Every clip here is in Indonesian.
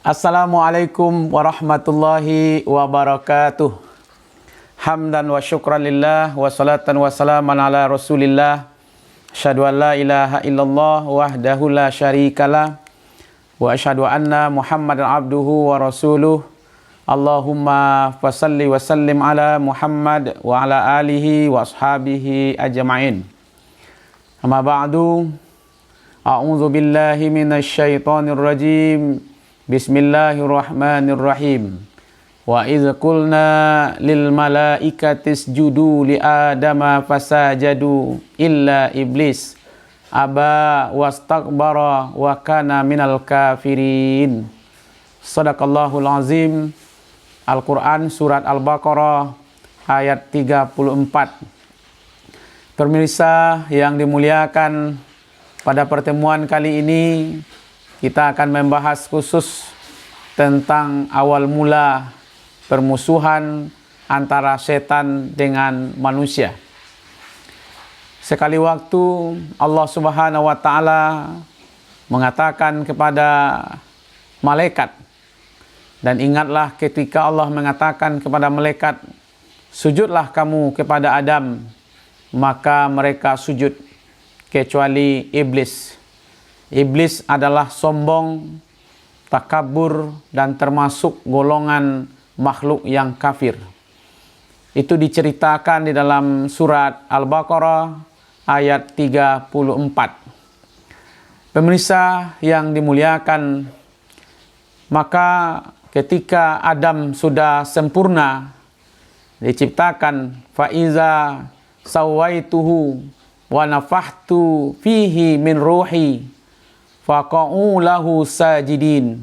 Assalamualaikum warahmatullahi wabarakatuh. Hamdan wa syukran lillah wa salatan wa salaman ala rasulillah. Asyhadu an la ilaha illallah wahdahu la syarikalah wa asyhadu anna Muhammadan abduhu wa rasuluh. Allahumma fasalli wa sallim ala Muhammad wa ala alihi wa ashabihi ajma'in. Amma ba'du. A'udzu billahi minasy syaithanir rajim. Bismillahirrahmanirrahim. Wa idz qulna lil malaikati isjudu li adama fasajadu illa iblis aba wastakbara wa kana minal kafirin. Shadaqallahul azim. Al-Quran surat Al-Baqarah ayat 34. Pemirsa yang dimuliakan, pada pertemuan kali ini kita akan membahas khusus tentang awal mula permusuhan antara setan dengan manusia. Sekali waktu Allah Subhanahu wa taala mengatakan kepada malaikat, dan ingatlah ketika Allah mengatakan kepada malaikat, sujudlah kamu kepada Adam, maka mereka sujud kecuali iblis. Iblis adalah sombong, takabur, dan termasuk golongan makhluk yang kafir. Itu diceritakan di dalam surat Al-Baqarah ayat 34. Pemirsa yang dimuliakan, maka ketika Adam sudah sempurna diciptakan, faiza sawaituhu wa nafahtu fihi min ruhi faqa'u lahu sajidin.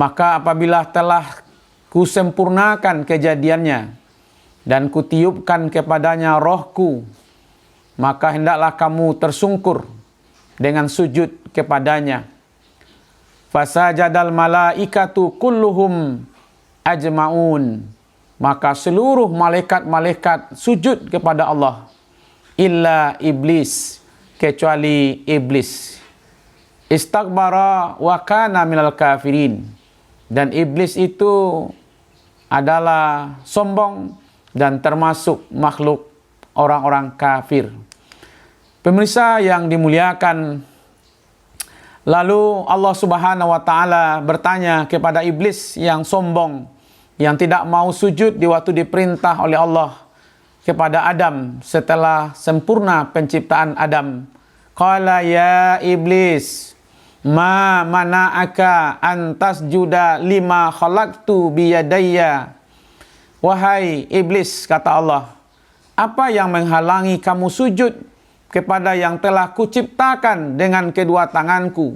Maka apabila telah kusempurnakan kejadiannya dan kutiupkan kepadanya rohku, maka hendaklah kamu tersungkur dengan sujud kepadanya. Fasajadal malaikatu kulluhum ajma'un. Maka seluruh malaikat-malaikat sujud kepada Allah, illa iblis, kecuali iblis. Istakbara wa kana minal kafirin. Dan iblis itu adalah sombong dan termasuk makhluk orang-orang kafir. Pemirsa yang dimuliakan, lalu Allah Subhanahu wa taala bertanya kepada iblis yang sombong, yang tidak mau sujud di waktu diperintah oleh Allah kepada Adam setelah sempurna penciptaan Adam. Qala ya iblis, ma mana'aka antas juda lima khalaqtu biyadayya. Wahai iblis, kata Allah, apa yang menghalangi kamu sujud kepada yang telah kuciptakan dengan kedua tanganku?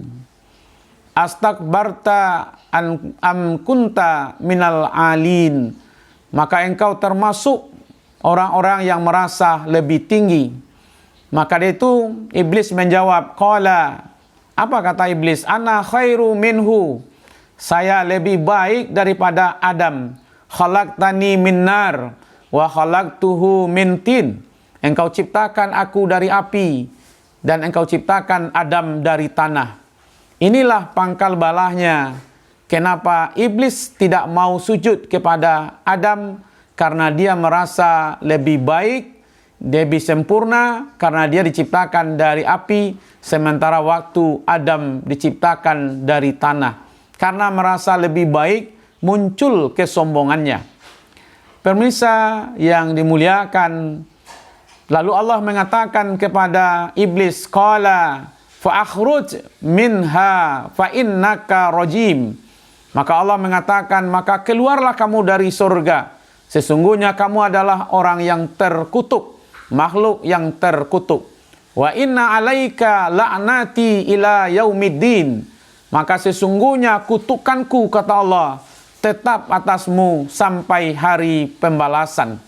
Astakbarta am kunta minal alin. Maka engkau termasuk orang-orang yang merasa lebih tinggi. Maka itu iblis menjawab, qala, apa kata iblis? Ana khairu minhu. Saya lebih baik daripada Adam. Khalaqtani min nar wa khalaqtuhu min tin. Engkau ciptakan aku dari api dan engkau ciptakan Adam dari tanah. Inilah pangkal balahnya. Kenapa iblis tidak mau sujud kepada Adam? Karena dia merasa lebih baik, lebih sempurna, karena dia diciptakan dari api, sementara waktu Adam diciptakan dari tanah. Karena merasa lebih baik, muncul kesombongannya. Pemirsa yang dimuliakan, lalu Allah mengatakan kepada iblis, qala fa'akhruj minha fa'innaka rajim. Maka Allah mengatakan, maka keluarlah kamu dari surga. Sesungguhnya kamu adalah orang yang terkutuk, makhluk yang terkutuk. Wa inna alaika la'nati ila yaumiddin. Maka sesungguhnya kutukanku, kata Allah, tetap atasmu sampai hari pembalasan.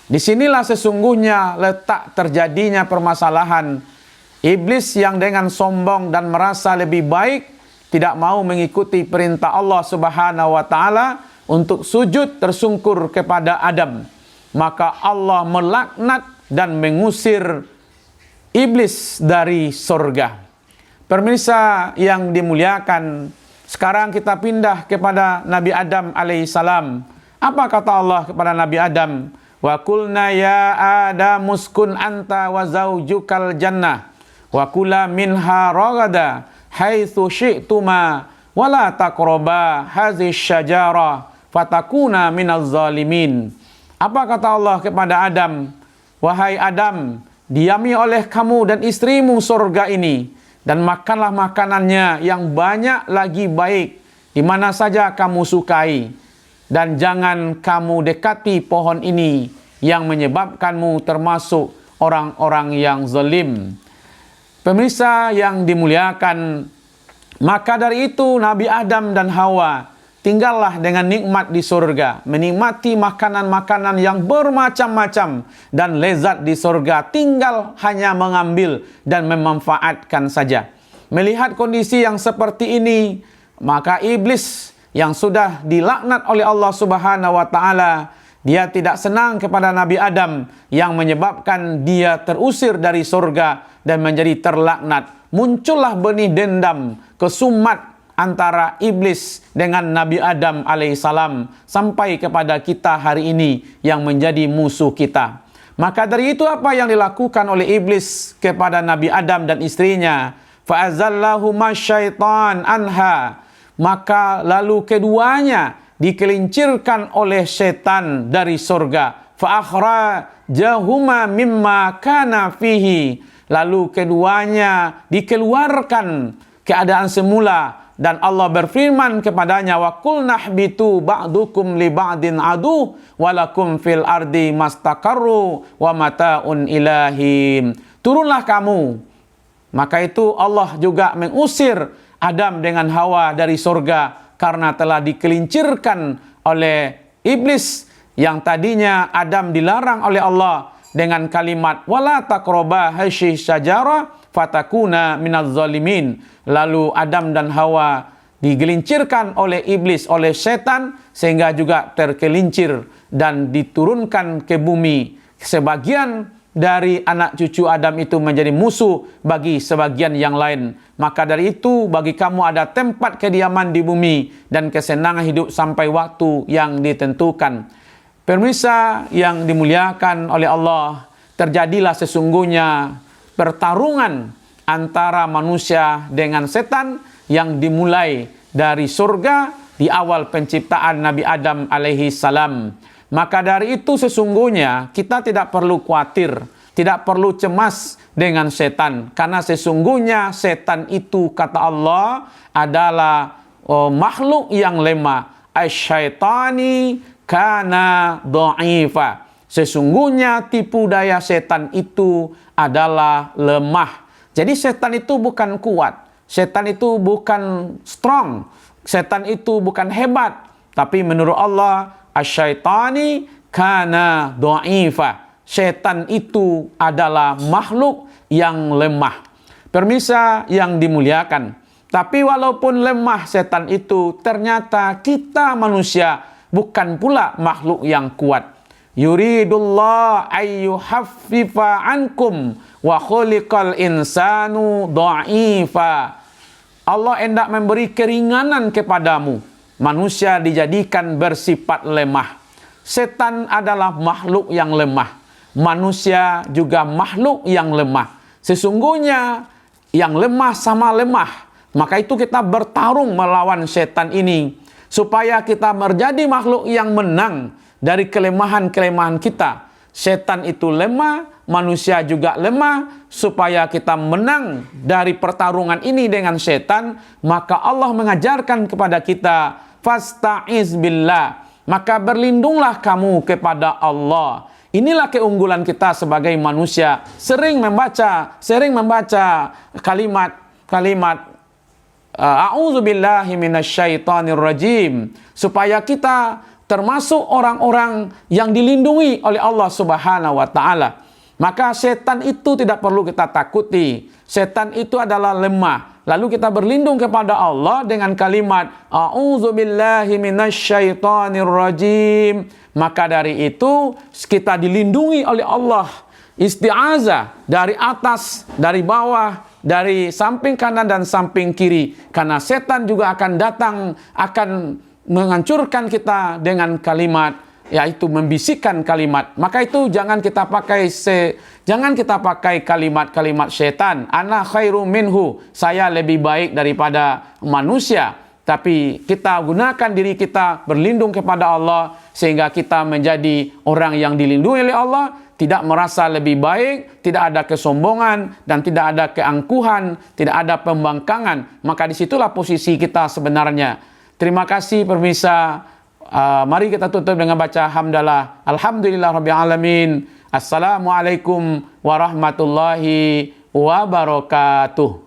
Disinilah sesungguhnya letak terjadinya permasalahan. Iblis yang dengan sombong dan merasa lebih baik tidak mau mengikuti perintah Allah Subhanahu wa taala untuk sujud tersungkur kepada Adam. Maka Allah melaknat dan mengusir iblis dari surga. Pemirsa yang dimuliakan, Sekarang kita pindah kepada Nabi Adam alaihissalam. Apa kata Allah kepada Nabi Adam? Wa qulna ya Adam uskun anta wa zaujukal jannah wa kula minha ragada haitsu syi'tuma wa la taqraba hadhihi syajarah fatakuna minaz zalimin. Apa kata Allah kepada Adam? Wahai Adam, diami oleh kamu dan istrimu surga ini, dan makanlah makanannya yang banyak lagi baik, di mana saja kamu sukai. Dan jangan kamu dekati pohon ini, yang menyebabkanmu termasuk orang-orang yang zalim. Pemirsa yang dimuliakan, maka dari itu Nabi Adam dan Hawa tinggallah dengan nikmat di surga, menikmati makanan-makanan yang bermacam-macam dan lezat di surga, tinggal hanya mengambil dan memanfaatkan saja. Melihat kondisi yang seperti ini, maka iblis yang sudah dilaknat oleh Allah Subhanahu wa taala, dia tidak senang kepada Nabi Adam yang menyebabkan dia terusir dari surga dan menjadi terlaknat. Muncullah benih dendam, kesumat antara iblis dengan Nabi Adam alaihissalam sampai kepada kita hari ini yang menjadi musuh kita. Maka dari itu apa yang dilakukan oleh iblis kepada Nabi Adam dan istrinya? Fa'azallahuma syaitan anha. Maka lalu keduanya dikelincirkan oleh setan dari surga. Fa'akhrajahuma mimma kana fihi. Lalu keduanya dikeluarkan keadaan semula. Dan Allah berfirman kepadanya, wa qul nahbitu ba'dukum li ba'din adu walakum fil ardi mastaqarru wa mataun ilahim. Turunlah kamu. Maka itu Allah juga mengusir Adam dengan Hawa dari surga karena telah dikelincirkan oleh iblis yang tadinya Adam dilarang oleh Allah dengan kalimat wala taqraba hadhihi syajarah fatakuna minaz zalimin. Lalu Adam dan Hawa digelincirkan oleh iblis, oleh setan, sehingga juga tergelincir dan diturunkan ke bumi. Sebagian dari anak cucu Adam itu menjadi musuh bagi sebagian yang lain. Maka dari itu bagi kamu ada tempat kediaman di bumi dan kesenangan hidup sampai waktu yang ditentukan. Pemirsa yang dimuliakan oleh Allah, terjadilah sesungguhnya pertarungan antara manusia dengan setan yang dimulai dari surga di awal penciptaan Nabi Adam alaihi salam. Maka dari itu sesungguhnya kita tidak perlu khawatir, tidak perlu cemas dengan setan, karena sesungguhnya setan itu kata Allah adalah makhluk yang lemah. Asyaitani kana dha'ifa. Sesungguhnya tipu daya setan itu adalah lemah. Jadi setan itu bukan kuat, setan itu bukan strong, setan itu bukan hebat. Tapi menurut Allah, asyaitani kana dha'ifa. Setan itu adalah makhluk yang lemah. Pemirsa yang dimuliakan, tapi walaupun lemah setan itu, ternyata kita manusia bukan pula makhluk yang kuat. Yuridullah ayyuhaffifa ankum wa khuliqal insanu dha'ifa. Allah hendak memberi keringanan kepadamu. Manusia dijadikan bersifat lemah. Setan adalah makhluk yang lemah. Manusia juga makhluk yang lemah. Sesungguhnya yang lemah sama lemah. Maka itu kita bertarung melawan setan ini supaya kita menjadi makhluk yang menang dari kelemahan-kelemahan kita. Setan itu lemah, manusia juga lemah. Supaya kita menang dari pertarungan ini dengan setan, maka Allah mengajarkan kepada kita, fasta'iz billah, maka berlindunglah kamu kepada Allah. Inilah keunggulan kita sebagai manusia. Sering membaca kalimat a'udzubillahi minasyaitonir rajim, supaya kita termasuk orang-orang yang dilindungi oleh Allah Subhanahu wa taala. Maka setan itu tidak perlu kita takuti. Setan itu adalah lemah. Lalu kita berlindung kepada Allah dengan kalimat a'udzubillahi minasyaitonir rajim. Maka dari itu kita dilindungi oleh Allah. Isti'azah dari atas, dari bawah, dari samping kanan dan samping kiri. Karena setan juga akan datang, akan menghancurkan kita dengan kalimat, yaitu membisikkan kalimat. Maka itu jangan kita pakai kalimat-kalimat setan. Ana khairum minhu, saya lebih baik daripada manusia. Tapi kita gunakan diri kita berlindung kepada Allah, sehingga kita menjadi orang yang dilindungi oleh Allah, tidak merasa lebih baik, tidak ada kesombongan, dan tidak ada keangkuhan, tidak ada pembangkangan. Maka disitulah posisi kita sebenarnya. Terima kasih pemirsa. Mari kita tutup dengan baca hamdalah. Alhamdulillah Rabbil Alamin. Assalamualaikum warahmatullahi wabarakatuh.